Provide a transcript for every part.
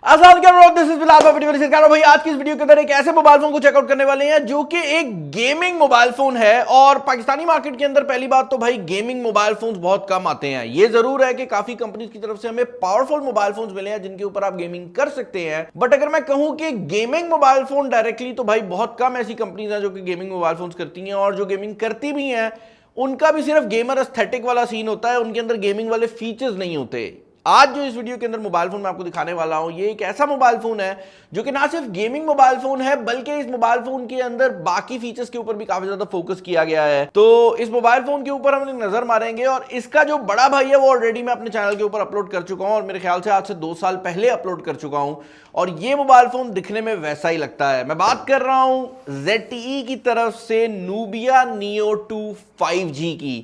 भाई आज की इस वीडियो के अंदर एक ऐसे मोबाइल फोन को चेकआउट करने वाले हैं जो कि एक गेमिंग मोबाइल फोन है। और पाकिस्तानी मार्केट के अंदर पहली बात तो भाई गेमिंग मोबाइल फोन्स बहुत कम आते हैं। ये जरूर है कि काफी कंपनीज की तरफ से हमें पावरफुल मोबाइल फोन्स मिले हैं जिनके ऊपर आप गेमिंग कर सकते हैं। बट अगर मैं कहूं कि गेमिंग मोबाइल फोन डायरेक्टली, तो भाई बहुत कम ऐसी कंपनीज हैं जो कि गेमिंग मोबाइल फोन्स करती हैं। और जो गेमिंग करती भी हैं उनका भी सिर्फ गेमर एस्थेटिक वाला सीन होता है, उनके अंदर गेमिंग वाले फीचर्स नहीं होते। आज जो इस वीडियो के अंदर मोबाइल फोन मैं आपको दिखाने वाला हूं, ये एक ऐसा मोबाइल फोन है जो कि ना सिर्फ गेमिंग मोबाइल फोन है बल्कि इस मोबाइल फोन के अंदर बाकी फीचर्स के ऊपर भी काफी ज्यादा फोकस किया गया है। तो इस मोबाइल फोन के ऊपर हम नजर मारेंगे और इसका जो बड़ा भाई है वो ऑलरेडी मैं अपने चैनल के ऊपर अपलोड कर चुका हूं और मेरे ख्याल से आज से 2 साल पहले अपलोड कर चुका हूं। और ये मोबाइल फोन दिखने में वैसा ही लगता है। मैं बात कर रहा हूं ZTE की तरफ से Nubia Neo 2 5G की।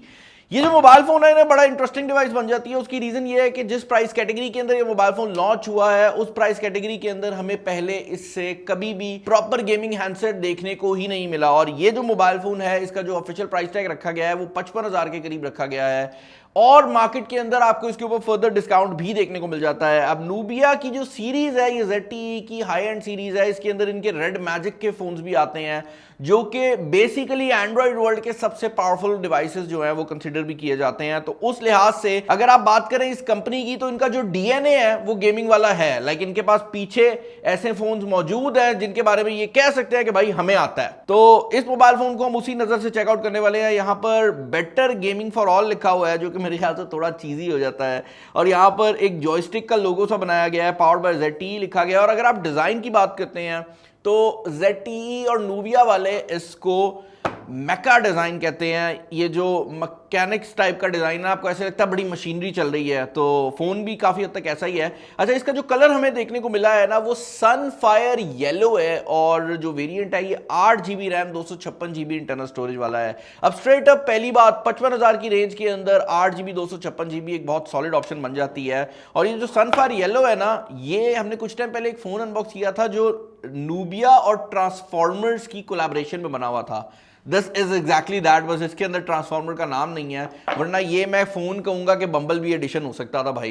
ये जो मोबाइल फोन है ना, बड़ा इंटरेस्टिंग डिवाइस बन जाती है। उसकी रीजन ये है कि जिस प्राइस कैटेगरी के अंदर ये मोबाइल फोन लॉन्च हुआ है उस प्राइस कैटेगरी के अंदर हमें पहले इससे कभी भी प्रॉपर गेमिंग हैंडसेट देखने को ही नहीं मिला। और ये जो मोबाइल फोन है इसका जो ऑफिशियल प्राइस टैग रखा गया है वो 55,000 के करीब रखा गया है। और मार्केट के अंदर आपको इसके ऊपर फर्दर डिस्काउंट भी देखने को मिल जाता है। अब नूबिया की जो सीरीज है, ये ZTE की हाई एंड सीरीज है, इसके अंदर इनके रेड मैजिक के फोन्स भी आते हैं जो कि बेसिकली एंड्रॉइड वर्ल्ड के सबसे पावरफुल डिवाइसेस जो हैं वो कंसीडर भी किए जाते हैं। तो उस लिहाज से अगर आप बात करें इस कंपनी की, तो इनका जो DNA है वो गेमिंग वाला है। लाइक इनके पास पीछे ऐसे फोन्स मौजूद हैं जिनके बारे में ये कह सकते हैं कि भाई हमें आता है। तो इस मोबाइल फोन को हम उसी नजर से चेकआउट करने वाले हैं। यहाँ पर बेटर गेमिंग फॉर ऑल लिखा हुआ है जो कि मेरे ख्याल से थोड़ा चीजी हो जाता है। और यहाँ पर एक जॉयस्टिक का लोगो सा बनाया गया है, पावर्ड बाय ZTE लिखा गया है। और अगर आप डिजाइन की बात करते हैं तो ZTE और Nubia वाले इसको मैका डिजाइन कहते हैं। ये जो मैकेनिक्स टाइप का डिजाइन है, आपको ऐसे लगता है बड़ी मशीनरी चल रही है। तो फोन भी काफी हद तक ऐसा ही है। अच्छा, इसका जो कलर हमें देखने को मिला है ना वो सनफायर येलो है। और जो वेरिएंट है ये 8GB RAM 256GB internal storage वाला है। अब स्ट्रेट अप पहली बात, 55,000 की रेंज के अंदर 8GB 256GB एक बहुत सॉलिड ऑप्शन बन जाती है। और ये जो सनफायर येलो है ना, ये हमने कुछ टाइम पहले एक फोन अनबॉक्स किया था जो नूबिया और ट्रांसफॉर्मर्स की कोलैबोरेशन में बना हुआ था। दिस इज एग्जैक्टली दैट, बस इसके अंदर ट्रांसफॉर्मर का नाम नहीं है, वरना ये मैं फोन कहूंगा कि बम्बल बी एडिशन हो सकता था भाई।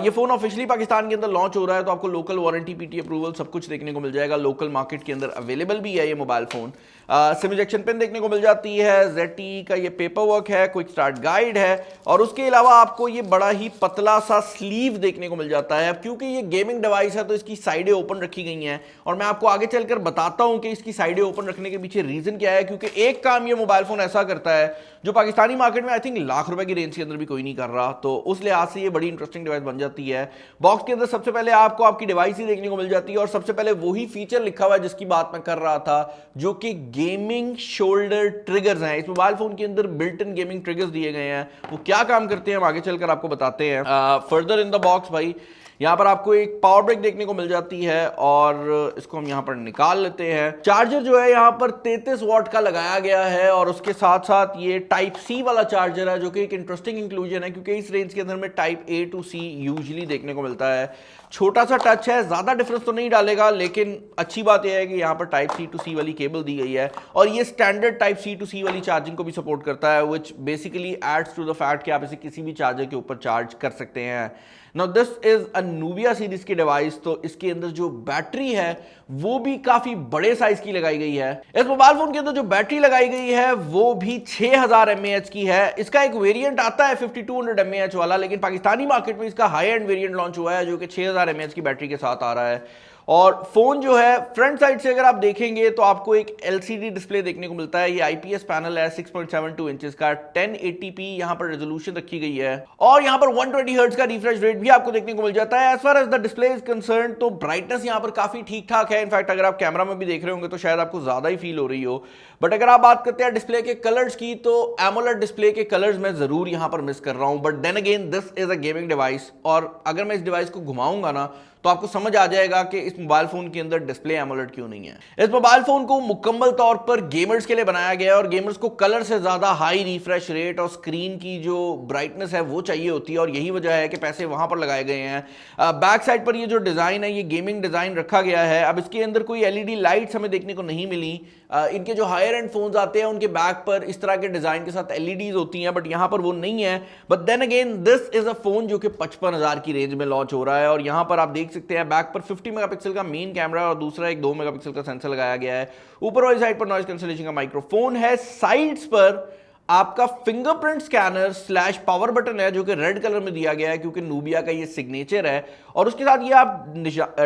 ये फोन ऑफिशियली पाकिस्तान के अंदर लॉन्च हो रहा है तो आपको लोकल वारंटी PT अप्रूवल सब कुछ देखने को मिल जाएगा। लोकल मार्केट के अंदर अवेलेबल भी है ये mobile phone. SIM ejection pin देखने को मिल जाती है, ZTE का ये पेपर वर्क है, क्विक स्टार्ट गाइड है। और उसके अलावा आपको ये बड़ा ही पतला सा स्लीव देखने को मिल जाता है। क्योंकि ये गेमिंग डिवाइस है तो इसकी साइडें ओपन रखी गई हैं। और मैं आपको आगे चलकर बताता हूं कि इसकी साइडें ओपन रखने के पीछे रीजन क्या है। क्योंकि एक काम ये मोबाइल फोन ऐसा करता है जो पाकिस्तानी मार्केट में आई थिंक लाख रुपए की रेंज के अंदर भी कोई नहीं कर रहा। तो उस लिहाज से ये बड़ी इंटरेस्टिंग डिवाइस बन जाती है। बॉक्स के अंदर सबसे पहले आपको आपकी डिवाइस ही देखने को मिल जाती है और सबसे पहले वही फीचर लिखा हुआ है जिसकी बात मैं कर रहा था, जो कि गेमिंग शोल्डर ट्रिगर्स हैं। इस मोबाइल फोन के अंदर बिल्ट इन गेमिंग ट्रिगर्स दिए गए हैं। वो क्या काम करते हैं हम आगे चलकर आपको बताते हैं। फर्दर इन द बॉक्स भाई यहां पर आपको एक पावर ब्रेक देखने को मिल जाती है और इसको हम यहां पर निकाल लेते हैं। चार्जर जो है यहां पर 33 वाट का लगाया गया है और उसके साथ साथ ये टाइप C वाला चार्जर है जो कि एक इंटरेस्टिंग इंक्लूजन है क्योंकि इस रेंज के अंदर में type A to C usually देखने को मिलता है। छोटा सा टच है, ज्यादा डिफरेंस तो नहीं डालेगा, लेकिन अच्छी बात यह है कि यहाँ पर टाइप C to C वाली केबल दी गई है और ये standard type C to C वाली चार्जिंग को भी सपोर्ट करता है, which basically adds to the fact कि आप इसे किसी भी चार्जर के ऊपर चार्ज कर सकते हैं। Now this is a Nubia series की डिवाइस, तो इसके अंदर जो बैटरी है वो भी काफी बड़े साइज की लगाई गई है। इस मोबाइल फोन के अंदर जो बैटरी लगाई गई है वो भी 6000 mAh की है। इसका एक वेरिएंट आता है 5200 mAh वाला, लेकिन पाकिस्तानी मार्केट में इसका हाई एंड वेरिएंट लॉन्च हुआ है जो कि 6000 mAh की बैटरी के साथ आ रहा है। और फोन जो है फ्रंट साइड से अगर आप देखेंगे तो आपको एक LCD डिस्प्ले देखने को मिलता है। ये IPS पैनल है 6.72 इंचेस का, 1080p यहां पर रेजोल्यूशन रखी गई है और यहां पर 120 हर्ट्ज का रिफ्रेश रेट भी आपको देखने को मिल जाता है। As far as the display is concern तो ब्राइटनेस यहां पर काफी ठीक ठाक है। इनफैक्ट अगर आप कैमरा में भी देख रहे होंगे तो शायद आपको ज्यादा ही फील हो रही हो। बट अगर आप बात करते हैं डिस्प्ले के कलर्स की तो एमोलेड डिस्प्ले के कलर्स मैं जरूर यहां पर मिस कर रहा हूं। But then again this is a gaming device और अगर मैं इस डिवाइस को घुमाऊंगा ना तो आपको समझ आ जाएगा कि इस मोबाइल फोन के अंदर डिस्प्ले एमोलेड क्यों नहीं है। इस मोबाइल फोन को मुकम्मल तौर पर गेमर्स के लिए बनाया गया है और गेमर्स को कलर से ज्यादा हाई रिफ्रेश रेट और स्क्रीन की जो ब्राइटनेस है वो चाहिए होती है और यही वजह है कि पैसे वहां पर लगाए गए हैं। बैक साइड पर ये जो डिजाइन है ये गेमिंग डिजाइन रखा गया है। अब इसके अंदर कोई एलईडी लाइट्स हमें देखने को नहीं मिली। इनके जो हायर एंड फोन्स आते हैं उनके बैक पर इस तरह के डिजाइन के साथ एलईडीज होती हैं, बट यहां पर वो नहीं है। But then again this is a phone जो कि 55,000 की रेंज में लॉन्च हो रहा है और यहां पर आप देख सकते हैं बैक पर 50 मेगापिक्सल का मेन कैमरा और दूसरा एक 2 मेगापिक्सल का सेंसर लगाया गया है। ऊपर वाली साइड पर नॉइज कैंसलेशन का माइक्रोफोन है। साइड्स पर आपका fingerprint scanner slash power button है जो कि रेड कलर में दिया गया है क्योंकि नूबिया का ये सिग्नेचर है। और उसके साथ ये आप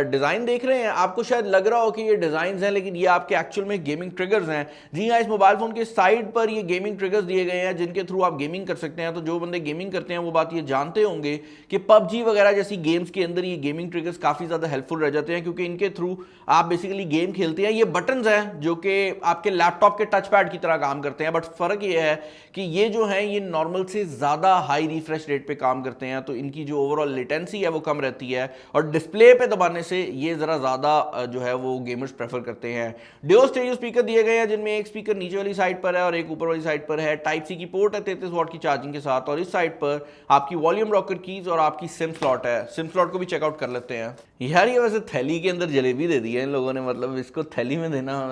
डिजाइन देख रहे हैं, आपको शायद लग रहा हो कि ये डिजाइन हैं लेकिन ये आपके एक्चुअल में गेमिंग ट्रिगर्स हैं। जी हाँ, इस मोबाइल फोन के साइड पर ये गेमिंग ट्रिगर्स दिए गए हैं जिनके थ्रू आप गेमिंग कर सकते हैं। तो जो बंदे गेमिंग करते हैं वो बात ये जानते होंगे कि पबजी वगैरह जैसी गेम्स के अंदर ये गेमिंग ट्रिगर्स काफी ज्यादा हेल्पफुल रह जाते हैं क्योंकि इनके थ्रू आप बेसिकली गेम खेलते हैं। ये बटन्स हैं जो कि आपके लैपटॉप के टच पैड की तरह काम करते हैं, बट फर्क ये है कि ये जो है ये नॉर्मल से ज्यादा हाई रिफ्रेश रेट पे काम करते हैं तो इनकी जो ओवरऑल लेटेंसी है वो कम रहती है और डिस्प्ले पे दबाने से ये जरा ज्यादा जो है वो गेमर्स प्रेफर करते हैं। डुअल स्टीरियो स्पीकर दिए गए हैं जिनमें एक स्पीकर नीचे वाली साइड पर है और एक ऊपर वाली साइड पर है। टाइप सी की पोर्ट है 33 वॉट की चार्जिंग के साथ और इस साइड पर आपकी वॉल्यूम रॉकर कीज और आपकी सिम स्लॉट है। सिम स्लॉट को भी चेकआउट कर लेते हैं। यार ये वैसे थैली के अंदर जलेबी दे दी है इन लोगों ने, मतलब इसको थैली में देना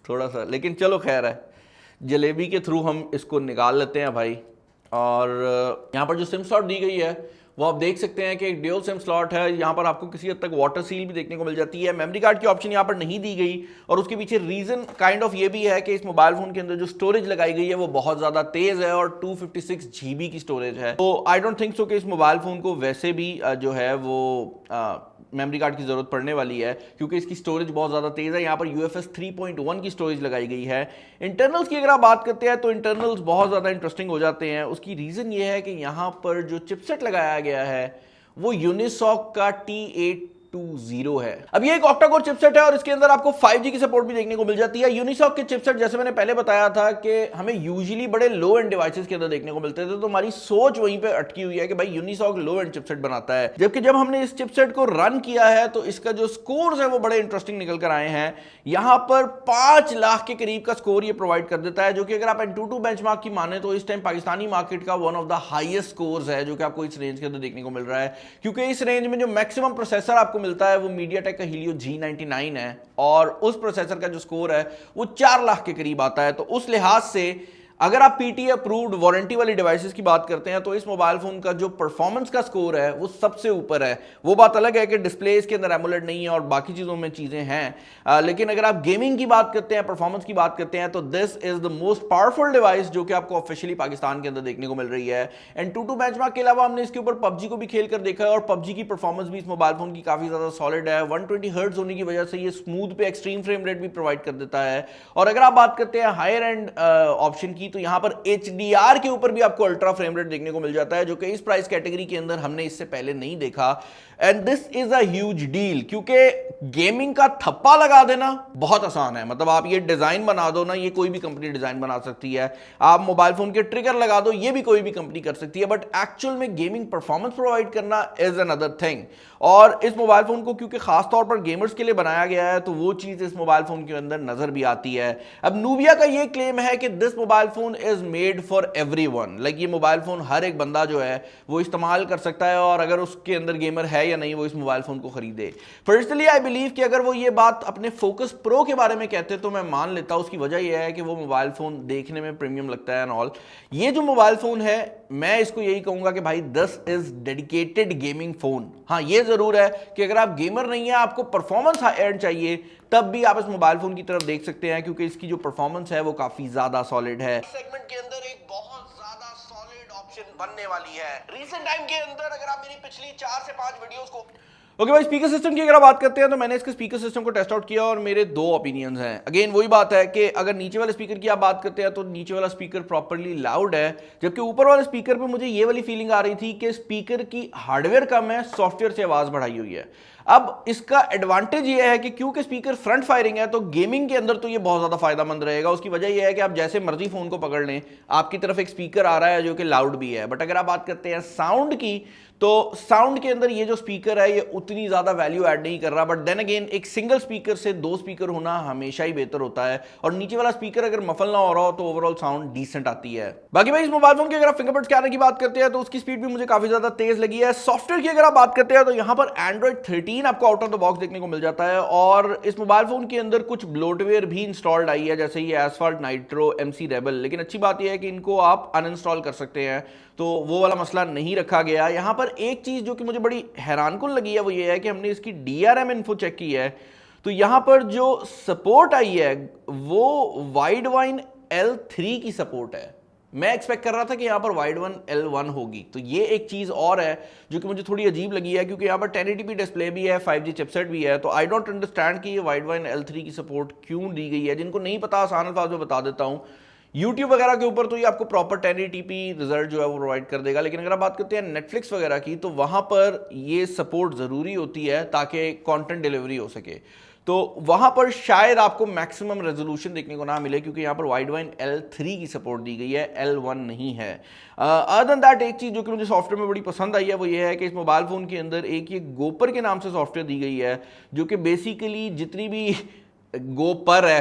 थोड़ा सा, लेकिन चलो खैर है, जलेबी के थ्रू हम इसको निकाल लेते हैं भाई। और यहाँ पर जो सिम स्लॉट दी गई है वो आप देख सकते हैं कि एक ड्यूल सिम स्लॉट है। यहाँ पर आपको किसी हद तक वाटर सील भी देखने को मिल जाती है। मेमोरी कार्ड की ऑप्शन यहाँ पर नहीं दी गई और उसके पीछे रीजन काइंड ऑफ ये भी है कि इस मोबाइल फोन के अंदर जो स्टोरेज लगाई गई है वो बहुत ज्यादा तेज है और 256 GB की स्टोरेज है। तो आई डोंट थिंक सो कि इस मोबाइल फोन को वैसे भी जो है वो मेमोरी कार्ड की जरूरत पड़ने वाली है क्योंकि इसकी स्टोरेज बहुत ज्यादा तेज है। यहाँ पर UFS 3.1 की स्टोरेज लगाई गई है। इंटरनल्स की अगर आप बात करते हैं तो इंटरनल्स बहुत ज्यादा इंटरेस्टिंग हो जाते हैं। उसकी रीजन ये है कि यहाँ पर जो चिपसेट लगाया गया है वो यूनिसॉक का T820 है। अब ये एक ऑक्टा कोर चिपसेट है और इसके अंदर आपको 5G की सपोर्ट भी देखने को मिल जाती है। यूनिसॉक के चिपसेट जैसे मैंने पहले बताया था कि हमें यूजुअली बड़े लो एंड डिवाइसेस के अंदर देखने को मिलते थे, तो हमारी सोच वहीं पे अटकी हुई है कि भाई यूनिसॉक लो एंड चिपसेट बनाता है। जबकि जब हमने इस चिपसेट को रन किया है तो इसका जो स्कोर्स है वो बड़े इंटरेस्टिंग निकल कर आए हैं। यहां पर 5 लाख के करीब का स्कोर ये प्रोवाइड कर देता है जो कि अगर आप एंटूटू बेंचमार्क की माने तो इस टाइम पाकिस्तानी मार्केट का one of the highest scores है जो कि आपको इस रेंज के अंदर देखने को मिल रहा है। क्योंकि इस रेंज में जो मैक्सिमम प्रोसेसर आपको मिलता है वो मीडियाटेक का हीलियो G99 है और उस प्रोसेसर का जो स्कोर है वो 4 लाख के करीब आता है। तो उस लिहाज से अगर आप PTA अप्रूव्ड वारंटी वाली डिवाइसेस की बात करते हैं तो इस मोबाइल फोन का जो परफॉर्मेंस का स्कोर है वो सबसे ऊपर है। वो बात अलग है कि डिस्प्ले इसके अंदर एमोलेड नहीं है और बाकी चीजों में चीजें हैं, लेकिन अगर आप गेमिंग की बात करते हैं, परफॉर्मेंस की बात करते हैं तो this is the most powerful device जो कि आपको ऑफिशियली पाकिस्तान के अंदर देखने को मिल रही है। एंटूटू बेंचमार्क के अलावा हमने इसके ऊपर PUBG को भी खेल कर देखा है और PUBG की परफॉर्मेंस भी इस मोबाइल फोन की काफी ज्यादा सॉलिड है। 120 हर्ट्ज होने की वजह से ये स्मूथ पे एक्सट्रीम फ्रेम रेट भी प्रोवाइड कर देता है। और अगर आप बात करते हैं हायर एंड ऑप्शन की तो यहां पर HDR के ऊपर भी आपको अल्ट्रा फ्रेम रेट देखने को मिल जाता है जो कि इस प्राइस कैटेगरी के अंदर हमने इससे पहले नहीं देखा। And this is a huge deal क्योंकि गेमिंग का थप्पा लगा देना बहुत आसान है। मतलब आप ये डिजाइन बना दो ना, ये कोई भी कंपनी डिजाइन बना सकती है। आप मोबाइल फोन के ट्रिगर लगा दो, ये भी कोई भी कंपनी कर सकती है, बट एक्चुअल में गेमिंग परफॉर्मेंस प्रोवाइड करना इज अनदर थिंग। और इस मोबाइल फोन को क्योंकि खासतौर पर गेमर्स के लिए बनाया गया है तो वो चीज इस मोबाइल फोन के अंदर नजर भी आती है। अब नूबिया का ये क्लेम है कि this mobile phone is made for everyone, like ये मोबाइल फोन हर एक बंदा जो है वो इस्तेमाल कर सकता है और अगर उसके अंदर गेमर है या नहीं वो इस मोबाइल फोन को खरीदे। पर्सनली आई बिलीव कि अगर वो ये बात अपने फोकस प्रो के बारे में कहते तो मैं मान लेता। उसकी वजह यह है कि वो मोबाइल फोन देखने में प्रीमियम लगता है एंड ऑल। ये जो मोबाइल फोन है मैं इसको यही कहूंगा कि भाई this is dedicated gaming phone. हाँ ये जरूर है कि अगर आप गेमर नहीं है, आपको परफॉर्मेंस हाई एंड चाहिए, तब भी आप इस मोबाइल फोन की तरफ देख सकते हैं क्योंकि इसकी जो परफॉर्मेंस है वो काफी ज्यादा सॉलिड है। सेगमेंट के अंदर एक बहुत ज्यादा सॉलिड ऑप्शन बनने वाली है रीसेंट टाइम के अंदर। अगर आप मेरी पिछली 4 से 5 वीडियोस को ओके भाई, स्पीकर सिस्टम की अगर आप बात करते हैं तो मैंने इसके स्पीकर सिस्टम को टेस्ट आउट किया और मेरे 2 ओपिनियंस हैं। अगेन वही बात है कि अगर नीचे वाले स्पीकर की आप बात करते हैं तो नीचे वाला स्पीकर प्रॉपर्ली लाउड है, जबकि ऊपर वाले स्पीकर पे मुझे ये वाली फीलिंग आ रही थी कि स्पीकर की हार्डवेयर कम है, सॉफ्टवेयर से आवाज बढ़ाई हुई है। अब इसका एडवांटेज ये है कि क्योंकि स्पीकर फ्रंट फायरिंग है तो गेमिंग के अंदर तो ये बहुत ज्यादा फायदेमंद रहेगा। उसकी वजह यह है कि आप जैसे मर्जी फोन को पकड़ लें, आपकी तरफ एक स्पीकर आ रहा है जो कि लाउड भी है। बट अगर आप बात करते हैं साउंड की तो साउंड के अंदर ये जो स्पीकर है ये उतनी ज्यादा वैल्यू ऐड नहीं कर रहा, बट देन अगेन एक सिंगल स्पीकर से दो स्पीकर होना हमेशा ही बेहतर होता है, और नीचे वाला स्पीकर अगर मफल ना हो रहा हो तो ओवरऑल साउंड डिसेंट आती है। बाकी भाई इस मोबाइल फोन की अगर आप फिंगरप्रिंट स्कैनर की बात करते हैं तो उसकी स्पीड भी मुझे काफी ज्यादा तेज लगी है। सॉफ्टवेयर की अगर आप बात करते हैं तो यहां पर एंड्रॉइड 13 आपको आउट ऑफ द बॉक्स देखने को मिल जाता है, और इस मोबाइल फोन के अंदर कुछ ब्लोटवेयर भी इंस्टॉल्ड आई है, जैसे ये एसफॉल्ट, नाइट्रो, एमसी रेबल, लेकिन अच्छी बात यह है कि इनको आप अनइंस्टॉल कर सकते हैं, तो वो वाला मसला नहीं रखा गया। यहां पर एक चीज जो कि मुझे बड़ी हैरानकुन लगी है वो ये है कि हमने इसकी DRM इन्फो चेक की है, तो यहां पर जो सपोर्ट आई है वो Widevine L3 की सपोर्ट है। मैं एक्सपेक्ट कर रहा था कि यहां पर Widevine L1 होगी, तो ये एक चीज और है जो कि मुझे थोड़ी अजीब लगी है, क्योंकि यहां पर 1080p डिस्प्ले भी है, 5G चिपसेट भी है, तो आई डोंट अंडरस्टैंड कि ये Widevine L3 की सपोर्ट क्यों दी गई है। जिनको नहीं पता आसान अल्फाज में बता देता हूं, YouTube वगैरह के ऊपर तो ये आपको प्रॉपर 1080p रिजल्ट जो है वो प्रोवाइड कर देगा, लेकिन अगर आप बात करते हैं नेटफ्लिक्स वगैरह की तो वहां पर ये सपोर्ट जरूरी होती है ताकि कंटेंट डिलीवरी हो सके, तो वहां पर शायद आपको मैक्सिमम रेजोल्यूशन देखने को ना मिले, क्योंकि यहां पर Widevine L3 की सपोर्ट दी गई है, L1 नहीं है। अदर देन दैट एक चीज जो कि मुझे सॉफ्टवेयर में बड़ी पसंद आई है वो ये है कि इस मोबाइल फोन के अंदर एक ये गोपर के नाम से सॉफ्टवेयर दी गई है, जो कि बेसिकली जितनी भी गोपर है,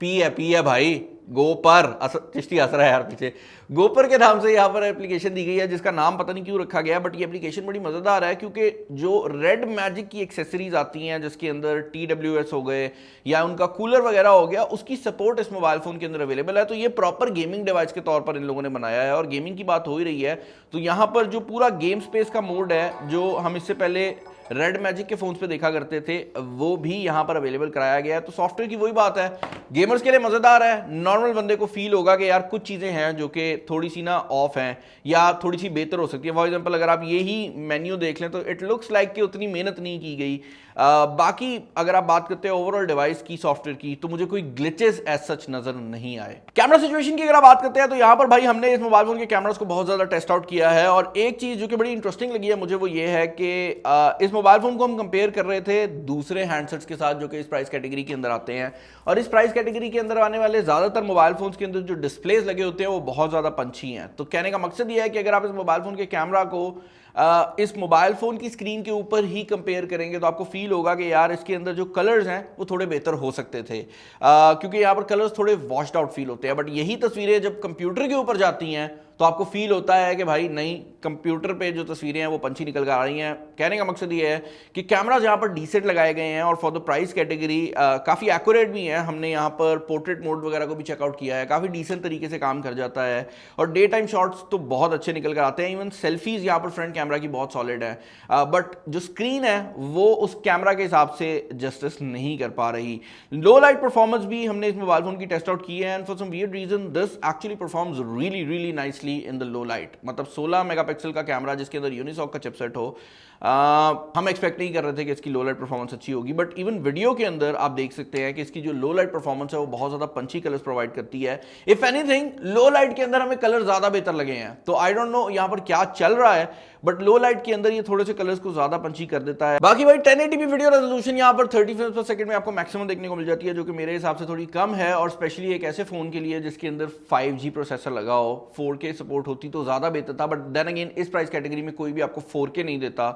पी है भाई, गोपर, चिश्ती हंस रहा है यार पीछे, गोपर के नाम से यहाँ पर एप्लीकेशन दी गई है, जिसका नाम पता नहीं क्यों रखा गया, बट ये एप्लीकेशन बड़ी मजेदार है, क्योंकि जो रेड मैजिक की एक्सेसरीज आती हैं जिसके अंदर TWS हो गए या उनका कूलर वगैरह हो गया, उसकी सपोर्ट इस मोबाइल फोन के अंदर अवेलेबल है। तो ये प्रॉपर गेमिंग डिवाइस के तौर पर इन लोगों ने बनाया है, और गेमिंग की बात हो ही रही है तो यहाँ पर जो पूरा गेम स्पेस का मोड है जो हम इससे पहले रेड मैजिक के फोन्स पे देखा करते थे, वो भी यहां पर अवेलेबल कराया गया है। तो सॉफ्टवेयर की वही बात है, गेमर्स के लिए मजेदार है, नॉर्मल बंदे को फील होगा कि यार कुछ चीजें हैं जो कि थोड़ी सी ना ऑफ हैं या थोड़ी सी बेहतर हो सकती है। फॉर एग्जांपल अगर आप यही मेन्यू देख लें तो इट लुक्स लाइक कि उतनी मेहनत नहीं की गई। बाकी अगर आप बात करते हैं ओवरऑल डिवाइस की, सॉफ्टवेयर की, तो मुझे कोई ग्लिचेस एज सच नजर नहीं आए। कैमरा सिचुएशन की अगर आप बात करते हैं तो यहां पर भाई हमने इस मोबाइल फोन के कैमरास को बहुत ज्यादा टेस्ट आउट किया है, और एक चीज जो कि बड़ी इंटरेस्टिंग लगी है मुझे वो ये है कि इस मोबाइल फोन को हम कंपेयर कर रहे थे दूसरे हैंडसेट्स के साथ जो कि इस प्राइस कैटेगरी के अंदर आते हैं, और इस प्राइस कैटेगरी के अंदर आने वाले ज्यादातर मोबाइल फोन्स के अंदर जो डिस्प्लेस लगे होते हैं वो बहुत ज्यादा पंची हैं। तो कहने का मकसद ये है कि अगर आप इस मोबाइल फोन के कैमरा को इस मोबाइल फोन की स्क्रीन के ऊपर ही कंपेयर करेंगे तो आपको फील होगा कि यार इसके अंदर जो कलर्स हैं वो थोड़े बेहतर हो सकते थे, क्योंकि यहाँ पर कलर्स थोड़े वॉश्ड आउट फील होते हैं। बट यही तस्वीरें जब कंप्यूटर के ऊपर जाती हैं तो आपको फील होता है कि भाई नहीं, कंप्यूटर पे जो तस्वीरें हैं वो पंछी निकल कर आ रही हैं। कहने का मकसद ये है कि कैमराज यहाँ पर डिसेंट लगाए गए हैं, और फॉर द प्राइस कैटेगरी काफ़ी एक्यूरेट भी हैं। हमने यहाँ पर पोर्ट्रेट मोड वगैरह को भी चेकआउट किया है, काफ़ी डिसेंट तरीके से काम कर जाता है, और डे टाइम शॉट्स तो बहुत अच्छे निकल कर आते हैं। इवन सेल्फीज यहाँ पर फ्रंट कैमरा की बहुत सॉलिड है, बट जो स्क्रीन है वो उस कैमरा के हिसाब से जस्टिस नहीं कर पा रही। लो लाइट परफॉर्मेंस भी हमने इस मोबाइल फोन की टेस्ट आउट की है, and for some weird reason this actually performs really really nicely in the low light. मतलब 16 मेगापिक्सल का कैमरा जिसके अंदर यूनिसॉक का चिपसेट हो, हम एक्सपेक्ट नहीं कर रहे थे कि इसकी लो लाइट परफॉर्मेंस अच्छी होगी, बट इवन वीडियो के अंदर आप देख सकते हैं कि इसकी जो लो लाइट परफॉर्मेंस है वो बहुत ज्यादा पंची कलर्स प्रोवाइड करती है। इफ एनीथिंग लो लाइट के अंदर हमें कलर ज्यादा बेहतर लगे हैं, तो आई डोंट नो यहां पर क्या चल रहा है, बट लो लाइट के अंदर ये थोड़े से कलर्स को ज्यादा पंची कर देता है। बाकी भाई 1080p वीडियो रेजोल्यूशन यहां पर 30 फ्रेम्स पर सेकंड में आपको मैक्सिमम देखने को मिल जाती है, जो कि मेरे हिसाब से थोड़ी कम है, और स्पेशली एक ऐसे फोन के लिए जिसके अंदर 5G प्रोसेसर लगा हो। 4K सपोर्ट होती तो ज्यादा बेहतर था, बट देन अगेन इस प्राइस कैटेगरी में कोई भी आपको 4K नहीं देता,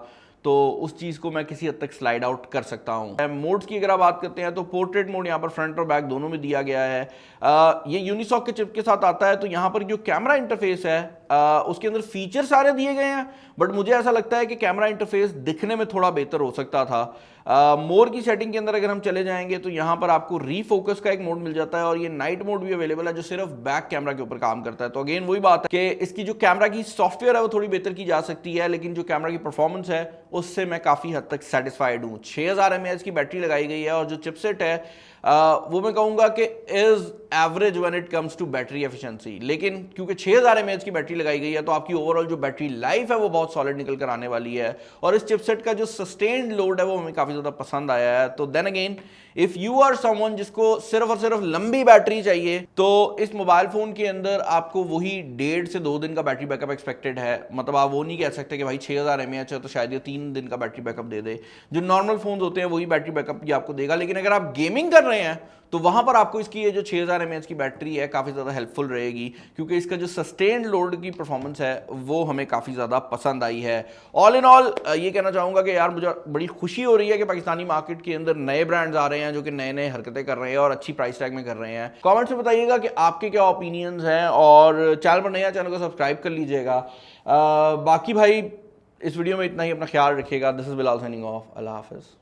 तो उस चीज को मैं किसी हद तक स्लाइड आउट कर सकता हूं। मोड्स की अगर आप बात करते हैं तो पोर्ट्रेट मोड यहां पर फ्रंट और बैक दोनों में दिया गया है। ये यूनिसॉक के चिप के साथ आता है, तो यहां पर जो कैमरा इंटरफेस है उसके अंदर फीचर सारे दिए गए हैं, बट मुझे ऐसा लगता है कि कैमरा इंटरफेस दिखने में थोड़ा बेहतर हो सकता था। मोर की सेटिंग के अंदर अगर हम चले जाएंगे तो यहां पर आपको रीफोकस का एक मोड मिल जाता है, और ये नाइट मोड भी अवेलेबल है जो सिर्फ बैक कैमरा के ऊपर काम करता है। तो अगेन वही बात है कि इसकी जो कैमरा की सॉफ्टवेयर है वो थोड़ी बेहतर की जा सकती है, लेकिन जो कैमरा की परफॉर्मेंस है उससे मैं काफी हद तक सेटिस्फाइड हूं। 6000 mAh की बैटरी लगाई गई है, और जो चिपसेट है वो मैं कहूंगा कि is average when it comes to battery efficiency, लेकिन क्योंकि 6000 mAh की बैटरी लगाई गई है तो आपकी ओवरऑल जो बैटरी लाइफ है वो बहुत सॉलिड निकल कर आने वाली है, और इस चिपसेट का जो सस्टेन्ड लोड है वो हमें काफी ज्यादा पसंद आया है। तो then again if you are someone जिसको सिर्फ और सिर्फ लंबी बैटरी चाहिए, तो इस मोबाइल फोन के अंदर आपको वही 1.5 से 2 दिन का बैटरी बैकअप एक्सपेक्टेड है। मतलब आप वो नहीं कह सकते कि भाई 6000 mAh है तो शायद ये 3 दिन का बैटरी बैकअप दे दे। जो नॉर्मल फोन होते हैं वही बैटरी बैकअप ये आपको देगा, लेकिन अगर आप गेमिंग कर रहे हैं तो वहां पर आपको इसकी ये जो 6000 mAh की बैटरी है काफी ज्यादा हेल्पफुल रहेगी, क्योंकि इसका जो सस्टेन्ड लोड की परफॉर्मेंस है वो हमें काफ़ी ज़्यादा पसंद आई है। ऑल इन ऑल ये कहना चाहूँगा कि यार मुझे बड़ी खुशी हो रही है कि पाकिस्तानी मार्केट के अंदर नए ब्रांड्स आ रहे हैं जो कि नए नए हरकतें कर रहे हैं और अच्छी प्राइस टैग में कर रहे हैं। कमेंट्स में बताइएगा कि आपके क्या ओपिनियंस हैं, और चैनल पर नया चैनल को सब्सक्राइब कर लीजिएगा। बाकी भाई इस वीडियो में इतना ही, अपना ख्याल रखिएगा। This is Bilal signing off. अल्लाह हाफिज़।